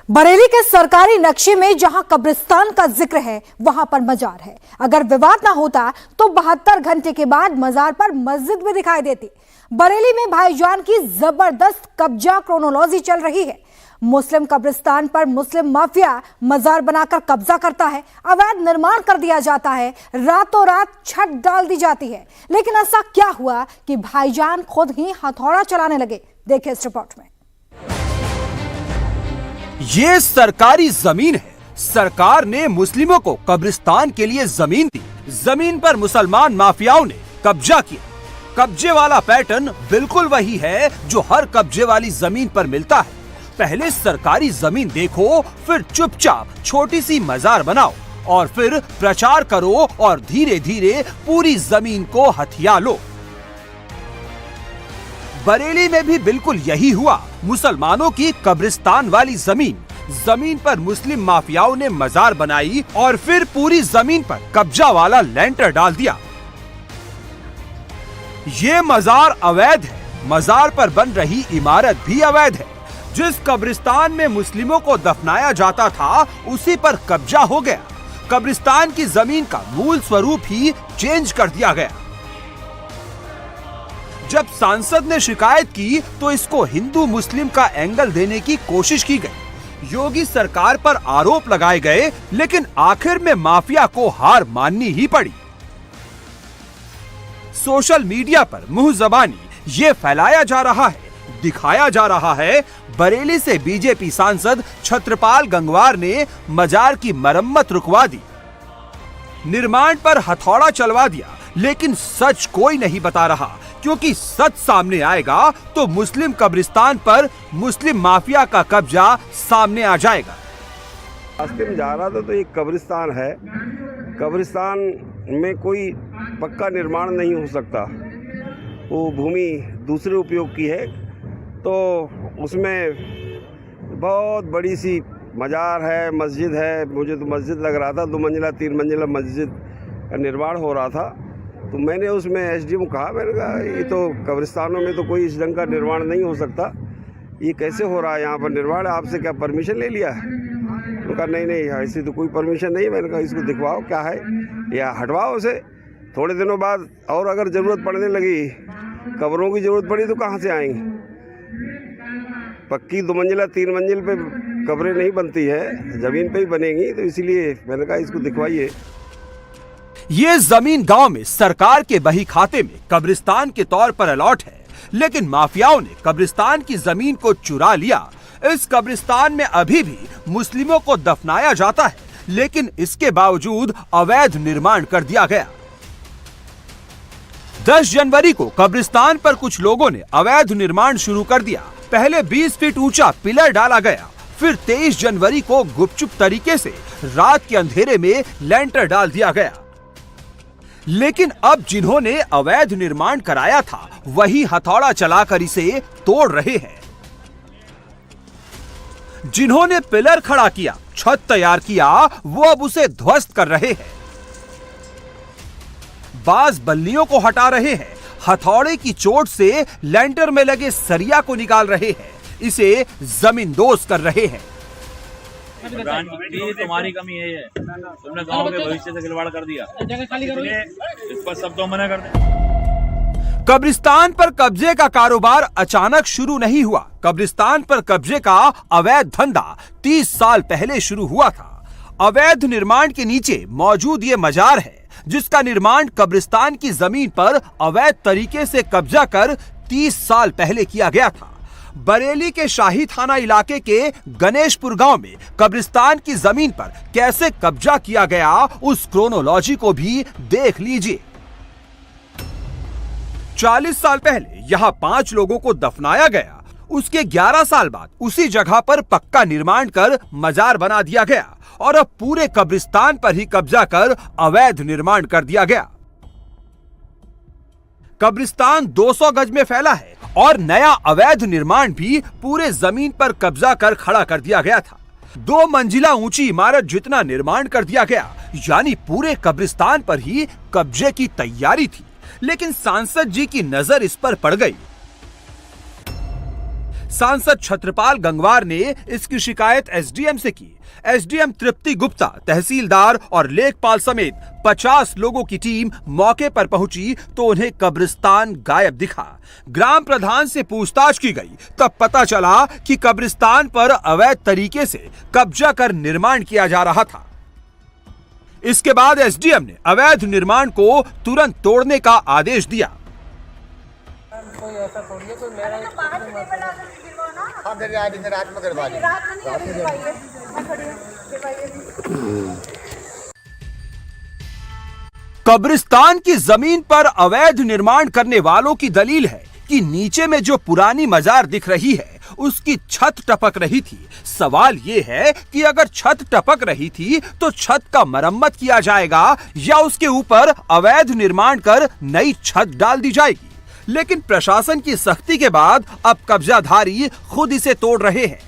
बरेली के सरकारी नक्शे में जहां कब्रिस्तान का जिक्र है वहां पर मजार है। अगर विवाद ना होता तो 72 घंटे के बाद मजार पर मस्जिद भी दिखाई देती। बरेली में भाईजान की जबरदस्त कब्जा क्रोनोलॉजी चल रही है। मुस्लिम कब्रिस्तान पर मुस्लिम माफिया मजार बनाकर कब्जा करता है, अवैध निर्माण कर दिया जाता है, रातों रात छत डाल दी जाती है। लेकिन ऐसा क्या हुआ कि भाईजान खुद ही हथौड़ा चलाने लगे? देखिए इस रिपोर्ट में। ये सरकारी जमीन है। सरकार ने मुस्लिमों को कब्रिस्तान के लिए जमीन दी। जमीन पर मुसलमान माफियाओं ने कब्जा किया। कब्जे वाला पैटर्न बिल्कुल वही है जो हर कब्जे वाली जमीन पर मिलता है। पहले सरकारी जमीन देखो, फिर चुपचाप छोटी सी मजार बनाओ और फिर प्रचार करो और धीरे धीरे पूरी जमीन को हथिया लो। बरेली में भी बिल्कुल यही हुआ। मुसलमानों की कब्रिस्तान वाली जमीन पर मुस्लिम माफियाओं ने मजार बनाई और फिर पूरी जमीन पर कब्जा वाला लेंटर डाल दिया। ये मजार अवैध है। मजार पर बन रही इमारत भी अवैध है। जिस कब्रिस्तान में मुस्लिमों को दफनाया जाता था उसी पर कब्जा हो गया। कब्रिस्तान की जमीन का मूल स्वरूप ही चेंज कर दिया गया। जब सांसद ने शिकायत की तो इसको हिंदू मुस्लिम का एंगल देने की कोशिश की गई। योगी सरकार पर आरोप लगाए गए, लेकिन आखिर में माफिया को हार माननी ही पड़ी। सोशल मीडिया पर मुंह जबानी ये फैलाया जा रहा है, दिखाया जा रहा है। बरेली से बीजेपी सांसद छत्रपाल गंगवार ने मजार की मरम्मत रुकवा दी, निर्माण पर हथौड़ा चलवा दिया। लेकिन सच कोई नहीं बता रहा, क्योंकि सच सामने आएगा तो मुस्लिम कब्रिस्तान पर मुस्लिम माफिया का कब्जा सामने आ जाएगा। रास्ते में जा रहा था तो एक कब्रिस्तान है। कब्रिस्तान में कोई पक्का निर्माण नहीं हो सकता, वो भूमि दूसरे उपयोग की है। तो उसमें बहुत बड़ी सी मजार है, मस्जिद है। मुझे तो मस्जिद लग रहा था, 2 मंजिला 3 मंजिला मस्जिद का निर्माण हो रहा था। तो मैंने उसमें एसडीएम को कहा, मैंने कहा ये तो कब्रिस्तानों में तो कोई इस ढंग का निर्माण नहीं हो सकता, ये कैसे हो रहा है यहाँ पर निर्माण? आपसे क्या परमिशन ले लिया है? तो कहा नहीं ऐसी तो कोई परमिशन नहीं। मैंने कहा इसको दिखवाओ क्या है या हटवाओ उसे। थोड़े दिनों बाद और अगर ज़रूरत पड़ने लगी, कब्रों की ज़रूरत पड़ी तो कहाँ से आएंगी? पक्की 2 मंजिला 3 मंजिल पे कब्रें नहीं बनती है, ज़मीन पे ही बनेंगी। तो इसीलिए मैंने कहा इसको दिखवाइए। ये जमीन गांव में सरकार के बही खाते में कब्रिस्तान के तौर पर अलॉट है, लेकिन माफियाओं ने कब्रिस्तान की जमीन को चुरा लिया। इस कब्रिस्तान में अभी भी मुस्लिमों को दफनाया जाता है, लेकिन इसके बावजूद अवैध निर्माण कर दिया गया। 10 जनवरी को कब्रिस्तान पर कुछ लोगों ने अवैध निर्माण शुरू कर दिया। पहले 20 फीट ऊंचा पिलर डाला गया, फिर 23 जनवरी को गुपचुप तरीके से रात के अंधेरे में लेंटर डाल दिया गया। लेकिन अब जिन्होंने अवैध निर्माण कराया था वही हथौड़ा चलाकर इसे तोड़ रहे हैं। जिन्होंने पिलर खड़ा किया, छत तैयार किया, वो अब उसे ध्वस्त कर रहे हैं। बाज बल्लियों को हटा रहे हैं, हथौड़े की चोट से लेंटर में लगे सरिया को निकाल रहे हैं, इसे जमींदोज कर रहे हैं। तुम्हारी कमी है, तुमने गांव के भविष्य से खिलवाड़ कर दिया, इस पर सब तो मना कर दे। कब्रिस्तान पर कब्जे का कारोबार अचानक शुरू नहीं हुआ। कब्रिस्तान पर कब्जे का अवैध धंधा 30 साल पहले शुरू हुआ था। अवैध निर्माण के नीचे मौजूद ये मजार है, जिसका निर्माण कब्रिस्तान की जमीन पर अवैध तरीके से कब्जा कर 30 साल पहले किया गया था। बरेली के शाही थाना इलाके के गणेशपुर गांव में कब्रिस्तान की जमीन पर कैसे कब्जा किया गया, उस क्रोनोलॉजी को भी देख लीजिए। 40 साल पहले यहां 5 लोगों को दफनाया गया। उसके 11 साल बाद उसी जगह पर पक्का निर्माण कर मजार बना दिया गया और अब पूरे कब्रिस्तान पर ही कब्जा कर अवैध निर्माण कर दिया गया। कब्रिस्तान 200 गज में फैला है और नया अवैध निर्माण भी पूरे जमीन पर कब्जा कर खड़ा कर दिया गया था। 2 मंजिला ऊंची इमारत जितना निर्माण कर दिया गया, यानी पूरे कब्रिस्तान पर ही कब्जे की तैयारी थी। लेकिन सांसद जी की नजर इस पर पड़ गई। सांसद छत्रपाल गंगवार ने इसकी शिकायत एसडीएम से की। एसडीएम तृप्ति गुप्ता, तहसीलदार और लेखपाल समेत 50 लोगों की टीम मौके पर पहुंची तो उन्हें कब्रिस्तान गायब दिखा। ग्राम प्रधान से पूछताछ की गई, तब पता चला कि कब्रिस्तान पर अवैध तरीके से कब्जा कर निर्माण किया जा रहा था। इसके बाद एसडीएम ने अवैध निर्माण को तुरंत तोड़ने का आदेश दिया। कोई ऐसा थोड़ी है, कोई मेरा हाँ मेरे आदमी से रात में करवा दी। कब्रिस्तान की जमीन पर अवैध निर्माण करने वालों की दलील है कि नीचे में जो पुरानी मजार दिख रही है उसकी छत टपक रही थी। सवाल ये है कि अगर छत टपक रही थी तो छत का मरम्मत किया जाएगा या उसके ऊपर अवैध निर्माण कर नई छत डाल दी जाएगी। लेकिन प्रशासन की सख्ती के बाद अब कब्जाधारी खुद इसे तोड़ रहे हैं।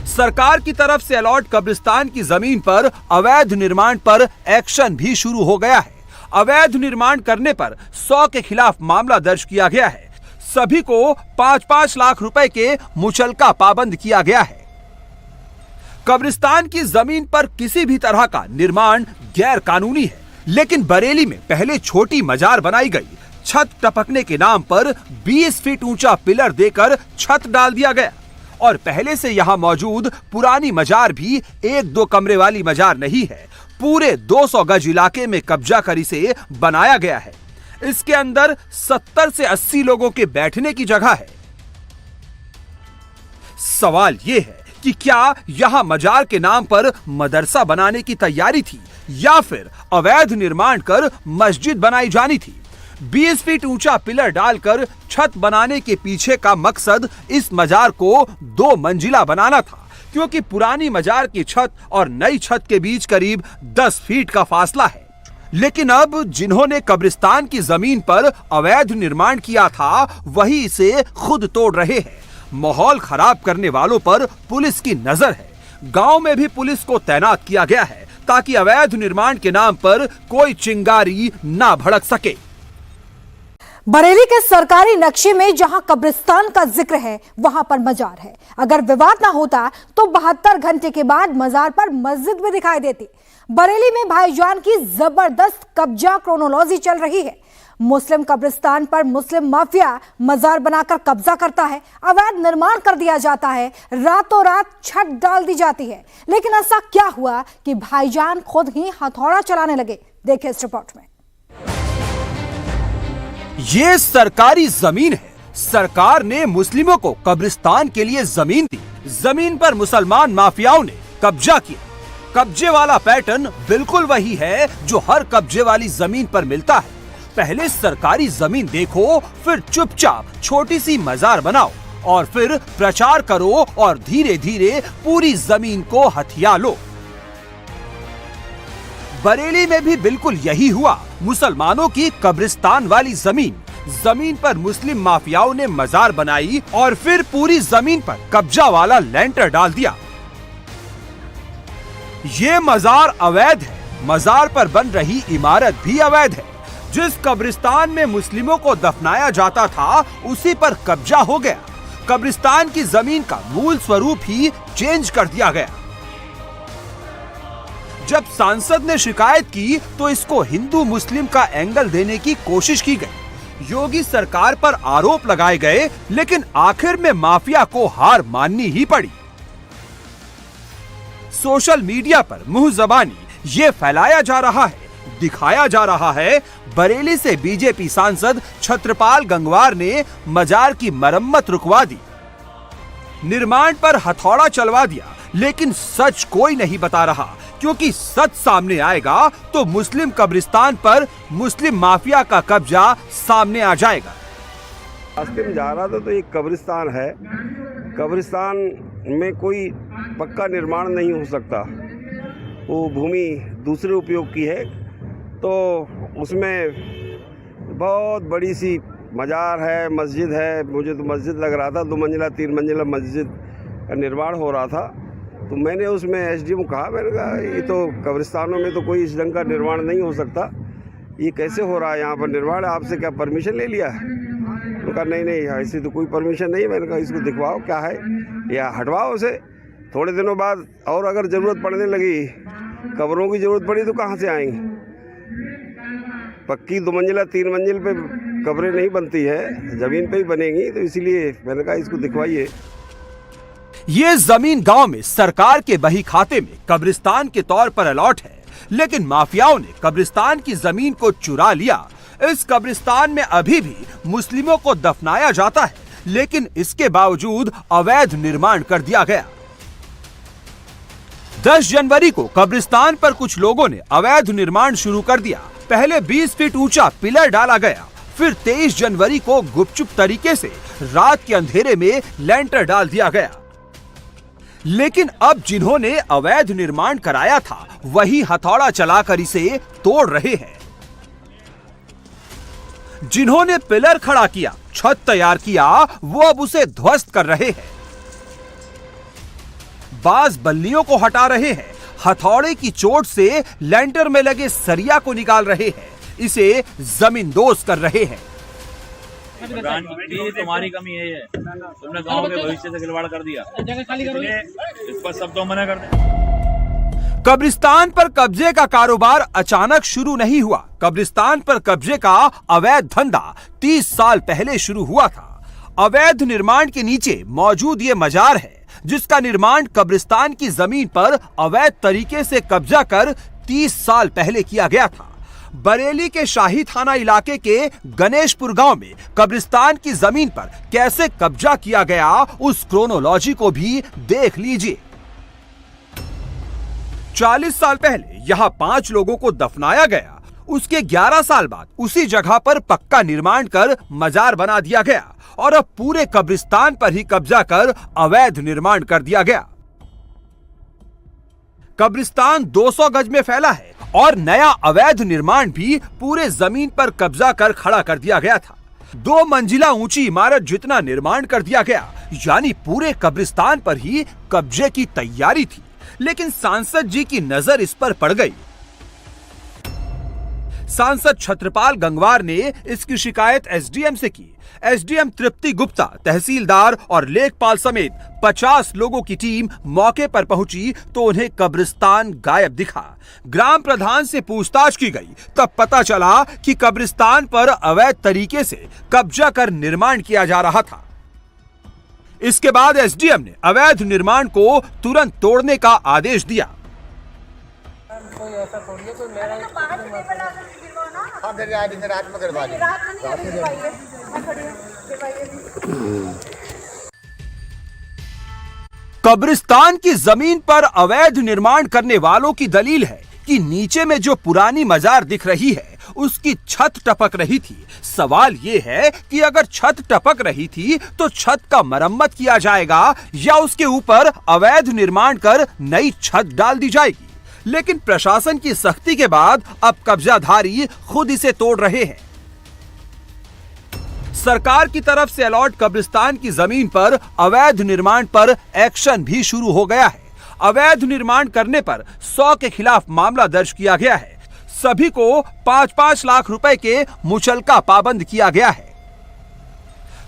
सरकार की तरफ से अलॉट कब्रिस्तान की जमीन पर अवैध निर्माण पर एक्शन भी शुरू हो गया है। अवैध निर्माण करने पर 100 के खिलाफ मामला दर्ज किया गया है। सभी को 5-5 लाख रुपए के मुचलका पाबंद किया गया है। कब्रिस्तान की जमीन पर किसी भी तरह का निर्माण गैर कानूनी है, लेकिन बरेली में पहले छोटी मजार बनाई गई। छत टपकने के नाम पर 20 फीट ऊंचा पिलर देकर छत डाल दिया गया और पहले से यहां मौजूद पुरानी मजार भी 1-2 कमरे वाली मजार नहीं है। पूरे 200 गज इलाके में कब्जा कर इसे बनाया गया है। इसके अंदर 70 से 80 लोगों के बैठने की जगह है। सवाल यह है कि क्या यहां मजार के नाम पर मदरसा बनाने की तैयारी थी या फिर अवैध निर्माण कर मस्जिद बनाई जानी थी। 20 फीट ऊंचा पिलर डालकर छत बनाने के पीछे का मकसद इस मजार को 2 मंजिला बनाना था, क्योंकि पुरानी मजार की छत और नई छत के बीच करीब 10 फीट का फासला है। लेकिन अब जिन्होंने कब्रिस्तान की जमीन पर अवैध निर्माण किया था वही इसे खुद तोड़ रहे हैं। माहौल खराब करने वालों पर पुलिस की नजर है। गांव में भी पुलिस को तैनात किया गया है ताकि अवैध निर्माण के नाम पर कोई चिंगारी ना भड़क सके। बरेली के सरकारी नक्शे में जहां कब्रिस्तान का जिक्र है वहां पर मजार है। अगर विवाद ना होता तो 72 घंटे के बाद मजार पर मस्जिद भी दिखाई देती। बरेली में भाईजान की जबरदस्त कब्जा क्रोनोलॉजी चल रही है। मुस्लिम कब्रिस्तान पर मुस्लिम माफिया मजार बनाकर कब्जा करता है, अवैध निर्माण कर दिया जाता है, रातों रात छत डाल दी जाती है। लेकिन ऐसा क्या हुआ कि भाईजान खुद ही हथौड़ा चलाने लगे? देखिए इस रिपोर्ट में। ये सरकारी जमीन है। सरकार ने मुस्लिमों को कब्रिस्तान के लिए जमीन दी। जमीन पर मुसलमान माफियाओं ने कब्जा किया। कब्जे वाला पैटर्न बिल्कुल वही है जो हर कब्जे वाली जमीन पर मिलता है। पहले सरकारी जमीन देखो, फिर चुपचाप छोटी सी मजार बनाओ और फिर प्रचार करो और धीरे धीरे पूरी जमीन को हथिया लो। बरेली में भी बिल्कुल यही हुआ। मुसलमानों की कब्रिस्तान वाली जमीन पर मुस्लिम माफियाओं ने मजार बनाई और फिर पूरी जमीन पर कब्जा वाला लेंटर डाल दिया। ये मजार अवैध है। मजार पर बन रही इमारत भी अवैध है। जिस कब्रिस्तान में मुस्लिमों को दफनाया जाता था उसी पर कब्जा हो गया। कब्रिस्तान की जमीन का मूल स्वरूप ही चेंज कर दिया गया। जब सांसद ने शिकायत की तो इसको हिंदू मुस्लिम का एंगल देने की कोशिश की गई। योगी सरकार पर आरोप लगाए गए, लेकिन आखिर में माफिया को हार माननी ही पड़ी। सोशल मीडिया पर मुंह जबानी ये फैलाया जा रहा है, दिखाया जा रहा है बरेली से बीजेपी सांसद छत्रपाल गंगवार ने मजार की मरम्मत रुकवा दी, निर्माण पर हथौड़ा चलवा दिया। लेकिन सच कोई नहीं बता रहा, क्योंकि सच सामने आएगा तो मुस्लिम कब्रिस्तान पर मुस्लिम माफिया का कब्जा सामने आ जाएगा। रास्ते में जा रहा था तो एक कब्रिस्तान है। कब्रिस्तान में कोई पक्का निर्माण नहीं हो सकता, वो भूमि दूसरे उपयोग की है। तो उसमें बहुत बड़ी सी मजार है, मस्जिद है। मुझे तो मस्जिद लग रहा था, 2 मंजिला 3 मंजिला मस्जिद का निर्माण हो रहा था। तो मैंने उसमें एसडीएम को कहा, मैंने कहा ये तो कब्रिस्तानों में तो कोई इस ढंग का निर्माण नहीं हो सकता, ये कैसे हो रहा है यहाँ पर निर्माण? आपसे क्या परमिशन ले लिया है? कहा नहीं ऐसी तो कोई परमिशन नहीं। मैंने कहा इसको दिखवाओ क्या है या हटवाओ उसे। थोड़े दिनों बाद और अगर ज़रूरत पड़ने लगी, कब्रों की ज़रूरत पड़ी तो कहाँ से आएंगी? पक्की 2 मंजिला 3 मंजिल पे कब्रें नहीं बनती है, ज़मीन पे ही बनेंगी। तो इसीलिए मैंने कहा इसको दिखवाइए। ये जमीन गांव में सरकार के बही खाते में कब्रिस्तान के तौर पर अलॉट है, लेकिन माफियाओं ने कब्रिस्तान की जमीन को चुरा लिया। इस कब्रिस्तान में अभी भी मुस्लिमों को दफनाया जाता है, लेकिन इसके बावजूद अवैध निर्माण कर दिया गया। 10 जनवरी को कब्रिस्तान पर कुछ लोगों ने अवैध निर्माण शुरू कर दिया। पहले 20 फीट ऊंचा पिलर डाला गया, फिर 23 जनवरी को गुपचुप तरीके से रात के अंधेरे में लेंटर डाल दिया गया। लेकिन अब जिन्होंने अवैध निर्माण कराया था वही हथौड़ा चलाकर इसे तोड़ रहे हैं। जिन्होंने पिलर खड़ा किया, छत तैयार किया, वो अब उसे ध्वस्त कर रहे हैं। बाज बल्लियों को हटा रहे हैं, हथौड़े की चोट से लेंटर में लगे सरिया को निकाल रहे हैं, इसे जमींदोज कर रहे हैं। तुम्हारी कमी है, तुमने गांव के भविष्य से खिलवाड़ कर दिया, इसलिए इस पर सब तो मना कर दे। कब्रिस्तान पर कब्जे का कारोबार अचानक शुरू नहीं हुआ। कब्रिस्तान पर कब्जे का अवैध धंधा 30 साल पहले शुरू हुआ था। अवैध निर्माण के नीचे मौजूद ये मजार है, जिसका निर्माण कब्रिस्तान की जमीन पर अवैध तरीके से कब्जा कर 30 साल पहले किया गया था। बरेली के शाही थाना इलाके के गणेशपुर गांव में कब्रिस्तान की जमीन पर कैसे कब्जा किया गया, उस क्रोनोलॉजी को भी देख लीजिए। 40 साल पहले यहां 5 लोगों को दफनाया गया। उसके 11 साल बाद उसी जगह पर पक्का निर्माण कर मजार बना दिया गया और अब पूरे कब्रिस्तान पर ही कब्जा कर अवैध निर्माण कर दिया गया। कब्रिस्तान 200 गज में फैला है और नया अवैध निर्माण भी पूरे जमीन पर कब्जा कर खड़ा कर दिया गया था। 2 मंजिला ऊंची इमारत जितना निर्माण कर दिया गया, यानी पूरे कब्रिस्तान पर ही कब्जे की तैयारी थी। लेकिन सांसद जी की नजर इस पर पड़ गई। सांसद छत्रपाल गंगवार ने इसकी शिकायत एसडीएम से की। एसडीएम तृप्ति गुप्ता, तहसीलदार और लेखपाल समेत 50 लोगों की टीम मौके पर पहुंची तो उन्हें कब्रिस्तान गायब दिखा। ग्राम प्रधान से पूछताछ की गई, तब पता चला कि कब्रिस्तान पर अवैध तरीके से कब्जा कर निर्माण किया जा रहा था। इसके बाद एसडीएम ने अवैध निर्माण को तुरंत तोड़ने का आदेश दिया। कोई ऐसा थोड़ी है, कोई मेरा हाँ मेरी आदि से रात में करवा दी। कब्रिस्तान की जमीन पर अवैध निर्माण करने वालों की दलील है कि नीचे में जो पुरानी मजार दिख रही है उसकी छत टपक रही थी। सवाल ये है कि अगर छत टपक रही थी तो छत का मरम्मत किया जाएगा या उसके ऊपर अवैध निर्माण कर नई छत डाल दी जाएगी। लेकिन प्रशासन की सख्ती के बाद अब कब्जाधारी खुद इसे तोड़ रहे हैं। सरकार की तरफ से अलॉट कब्रिस्तान की जमीन पर अवैध निर्माण पर एक्शन भी शुरू हो गया है। अवैध निर्माण करने पर 100 के खिलाफ मामला दर्ज किया गया है। सभी को 5-5 लाख रुपए के मुचलका पाबंद किया गया है।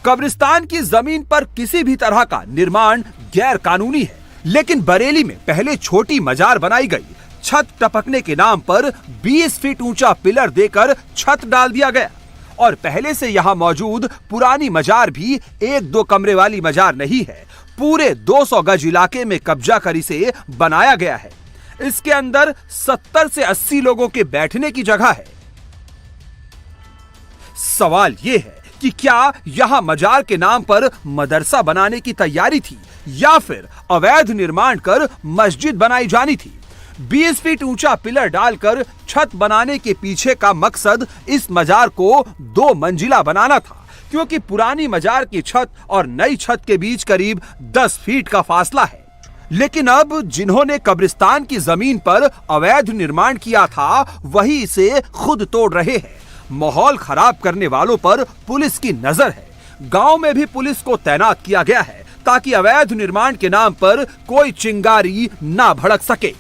कब्रिस्तान की जमीन पर किसी भी तरह का निर्माण गैर कानूनी है, लेकिन बरेली में पहले छोटी मजार बनाई गई। छत टपकने के नाम पर 20 फीट ऊंचा पिलर देकर छत डाल दिया गया और पहले से यहां मौजूद पुरानी मजार भी 1-2 कमरे वाली मजार नहीं है। पूरे 200 गज इलाके में कब्जा कर इसे बनाया गया है। इसके अंदर 70 से 80 लोगों के बैठने की जगह है। सवाल यह है कि क्या यहां मजार के नाम पर मदरसा बनाने की तैयारी थी या फिर अवैध निर्माण कर मस्जिद बनाई जानी थी। 20 फीट ऊंचा पिलर डालकर छत बनाने के पीछे का मकसद इस मजार को 2 मंजिला बनाना था, क्योंकि पुरानी मजार की छत और नई छत के बीच करीब 10 फीट का फासला है। लेकिन अब जिन्होंने कब्रिस्तान की जमीन पर अवैध निर्माण किया था वही इसे खुद तोड़ रहे हैं। माहौल खराब करने वालों पर पुलिस की नजर है। गांव में भी पुलिस को तैनात किया गया है ताकि अवैध निर्माण के नाम पर कोई चिंगारी ना भड़क सके।